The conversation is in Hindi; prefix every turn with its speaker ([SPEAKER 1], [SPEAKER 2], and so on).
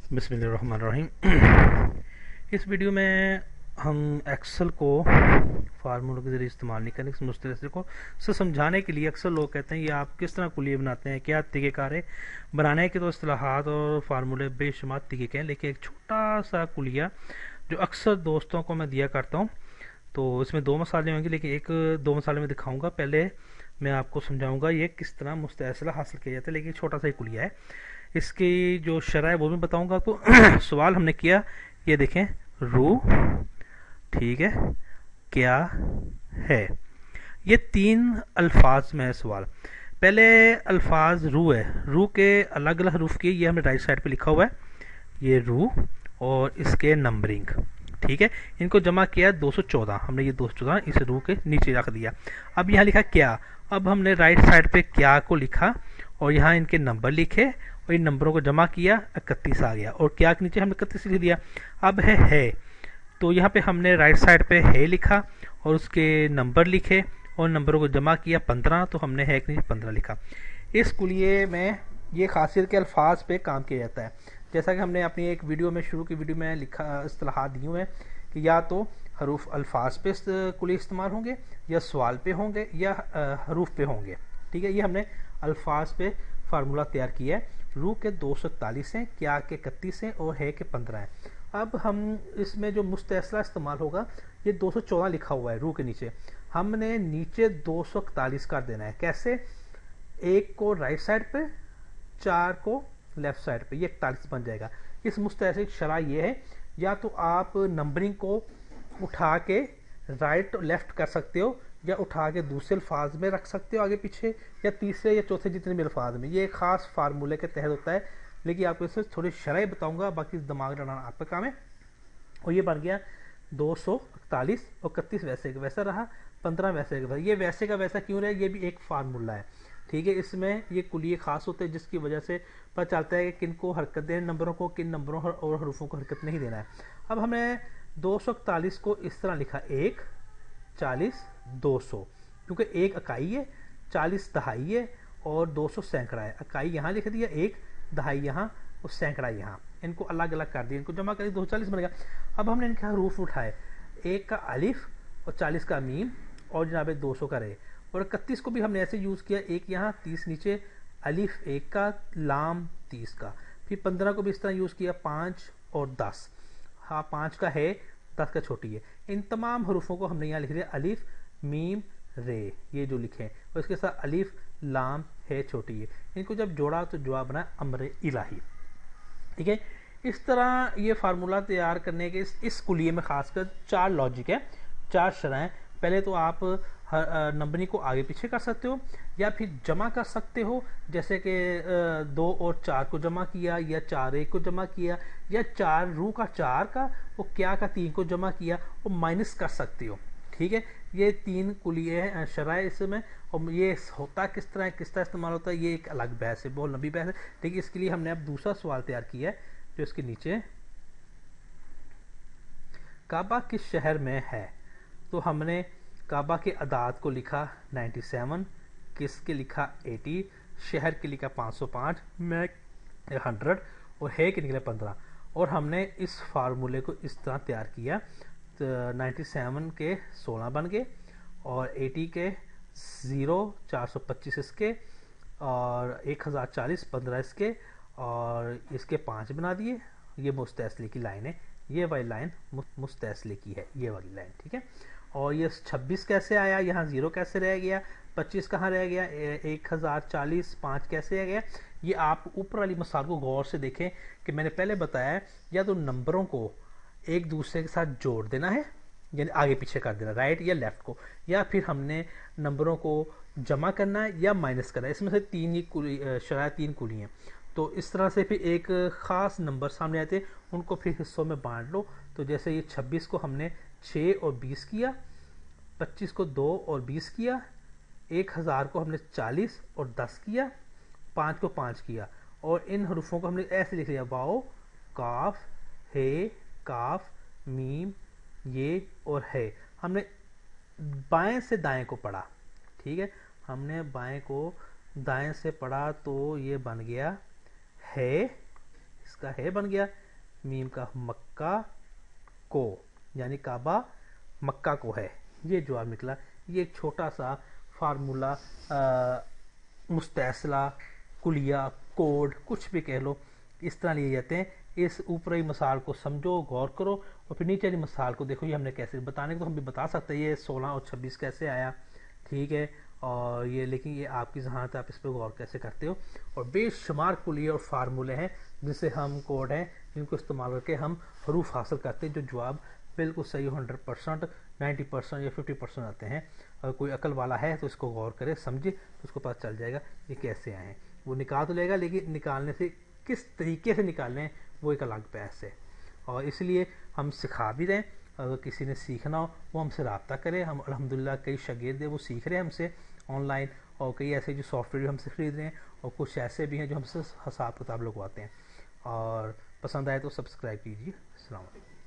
[SPEAKER 1] बिस्मिल्लाहिर्रहमानिर्रहीम। इस वीडियो में हम एक्सेल को फार्मूलों के ज़रिए इस्तेमाल नहीं करेंगे। मुख्तलिफ को से समझाने के लिए अक्सर लोग कहते हैं ये आप किस तरह कुलिये बनाते हैं, क्या तरीक़ेकार है बनाने के। तो इस्तिलाहात और फार्मूले बेशुमार तरीके हैं, लेकिन एक छोटा सा कुलिया जो अक्सर दोस्तों को मैं दिया करता हूँ, तो इसमें दो मसाले होंगे, लेकिन एक दो मसाले में दिखाऊंगा। पहले मैं आपको समझाऊंगा ये किस तरह मुस्तैसला हासिल किया जाता है, लेकिन छोटा सा ही कुलिया है। इसकी जो शरह है वो भी बताऊंगा आपको। सवाल हमने किया, ये देखें, रू, ठीक है, क्या है। ये तीन अल्फाज में है सवाल। पहले अल्फाज रू है, रू के अलग अलग हरूफ की, ये हमने राइट साइड पे लिखा हुआ है, ये रू और इसके नंबरिंग, ठीक है। इनको जमा किया 214, हमने ये 214 इस रू के नीचे रख दिया। अब यहाँ लिखा क्या, अब हमने राइट साइड पे क्या को लिखा और यहाँ इनके नंबर लिखे और इन नंबरों को जमा किया, 31 आ गया, और क्या के नीचे हमने 31 लिख दिया। अब है, तो यहाँ पे हमने राइट साइड पे है लिखा और उसके नंबर लिखे और नंबरों को जमा किया 15, तो हमने है के नीचे 15 लिखा। इस कुलिये में ये खासियत के अल्फाज पे काम किया जाता है। जैसा कि हमने अपनी एक वीडियो में, शुरू की वीडियो में लिखा, इस्तिलाहात दी हुए हैं कि या तो हरूफ अल्फाज पे कुलिये इस्तेमाल होंगे, या सवाल पे होंगे, या हरूफ पे होंगे, ठीक है। ये हमने अल्फाज पे फार्मूला तैयार किया है। रू के 241 हैं, क्या के 31 हैं और है के 15 हैं। अब हम इसमें जो मुस्तैसला इस्तेमाल होगा, ये 214 लिखा हुआ है रू के नीचे, हमने नीचे 241 कर देना है। कैसे? एक को राइट साइड पे, 4 को लेफ्ट साइड पे, ये 41 बन जाएगा। इस मुस्तैसले की शरह ये है, या तो आप नंबरिंग को उठा के राइट लेफ्ट कर सकते हो, या उठा के दूसरे अल्फाज में रख सकते हो आगे पीछे, या तीसरे या चौथे जितने भी अल्फाज में। ये एक खास फार्मूले के तहत होता है, लेकिन आपको इसमें थोड़ी शरह बताऊंगा, बाकी दिमाग लगाना आपका काम है। और ये बन गया 241 और 31 वैसे का वैसा रहा, 15 वैसे का वैसा। ये वैसे का वैसा क्यों रहा, ये भी एक फार्मूला है, ठीक है। इसमें ये कुलिये खास होते हैं जिसकी वजह से पता चलता है कि किन को हरकत देना नंबरों को, किन नंबरों और हरूफों को हरकत नहीं देना है। अब हमें 241 को इस तरह लिखा, 1, 40, 200, क्योंकि 1 इकाई है, 40 दहाई है और 200 सैकड़ा है। इकाई यहाँ लिख दिया, 1 दहाई यहाँ और सैकड़ा यहाँ, इनको अलग अलग कर दिया, इनको जमा कर दिया, 240 बन गया। अब हमने इनके हरूफ उठाए, 1 का अलिफ और 40 का मीम और जनाब 200 का रे, और 31 को भी हमने ऐसे यूज़ किया, 1 यहाँ 30 नीचे, अलिफ 1 का, लाम 30 का। फिर 15 को भी इस तरह यूज़ किया, 5 और 10, हाँ 5 का है, 10 का छोटी है। इन तमाम हरूफों को हमने यहाँ लिख दिया, अलिफ मीम रे, ये जो लिखे हैं, और इसके साथ अलिफ लाम है छोटी है। इनको जब जोड़ा तो जवाब बना अम्र इलाही, ठीक है। इस तरह ये फार्मूला तैयार करने के इस कुलिये में खासकर 4 लॉजिक है, 4 शरह। पहले तो आप नंबरिंग को आगे पीछे कर सकते हो, या फिर जमा कर सकते हो, जैसे कि 2 और 4 को जमा किया, या 4 1 को जमा किया, या 4 रू का 4 का और क्या का 3 को जमा किया और माइनस कर सकते हो, ठीक है। ये 3 कुलिये हैं, शरह इसमें। और ये होता किस तरह इस्तेमाल होता है, ये एक अलग बहस है, बहुत लंबी बहस है, लेकिन इसके लिए हमने अब दूसरा सवाल तैयार किया है, जो इसके नीचे, काबा किस शहर में है। तो हमने काबा के अदाद को लिखा 97, किस के लिखा 80, शहर के लिखा 505, मैं 100 और है के निकले 15। और हमने इस फार्मूले को इस तरह तैयार किया, तो 97 के 16 बन गए, और 80 के 0, 425 इसके, और 1040 15 इसके, और इसके 5 बना दिए। ये मुस्तैसले की लाइन है, ये वाली लाइन मुस्तैसले की है, ये वाली लाइन, ठीक है। और ये 26 कैसे आया, यहाँ 0 कैसे रह गया, 25 कहाँ रह गया, 1040, 5 कैसे आ गया। ये आप ऊपर वाली मिसाल को गौर से देखें कि मैंने पहले बताया है, या तो नंबरों को एक दूसरे के साथ जोड़ देना है, यानी आगे पीछे कर देना, राइट या लेफ्ट को, या फिर हमने नंबरों को जमा करना है या माइनस करना है। इसमें से 3 ही शरह 3 कुली हैं। तो इस तरह से फिर एक ख़ास नंबर सामने आते, उनको फिर हिस्सों में बांट लो। तो जैसे ये 26 को हमने 6 और 20 किया, 25 को 2 और 20 किया, 1000 को हमने 40 और 10 किया, 5 को 5 किया, और इन हरूफों को हमने ऐसे लिख लिया, वाओ, काफ, हे, काफ, मीम, ये और है। हमने बाएं से दाएं को पढ़ा, ठीक है, हमने बाएं को दाएं से पढ़ा, तो ये बन गया है, इसका है बन गया, मीम का मक्का को, यानी काबा मक्का को है, ये जवाब निकला। ये एक छोटा सा फार्मूला, मुस्तैसला, कुलिया, कोड, कुछ भी कह लो, इस तरह लिए जाते हैं। इस ऊपरी मिसाल को समझो, गौर करो, और फिर नीचे वाली मिसाल को देखो। ये हमने कैसे बताने को, तो हम भी बता सकते हैं ये 16 और 26 कैसे आया, ठीक है। और ये, लेकिन ये आपकी जहानत, आप इस पर गौर कैसे करते हो। और बेशुमार कुलिये और फार्मूले हैं जिनसे हम, कोड हैं जिनको इस्तेमाल करके हम हरूफ हासिल करते हैं, जो जवाब बिल्कुल सही हो, 100%, 90% या 50% आते हैं। अगर कोई अकल वाला है तो इसको गौर करे, समझे, तो उसको पता चल जाएगा ये कैसे आए हैं। वो निकाल तो लेगा, लेकिन निकालने से किस तरीके से निकालने हैं वो एक अलग बहस है। और इसलिए हम सिखा भी दें, अगर किसी ने सीखना हो वो हमसे रब्ता करे। हम अल्हम्दुलिल्लाह कई शागिर्द हैं वो सीख रहे हैं हमसे ऑनलाइन, और कई ऐसे जो सॉफ्टवेयर भी हमसे ख़रीद रहे हैं, और कुछ ऐसे भी हैं जो हमसे हिसाब किताब लगवाते हैं। और पसंद आए तो सब्सक्राइब कीजिए। अस्सलाम वालेकुम।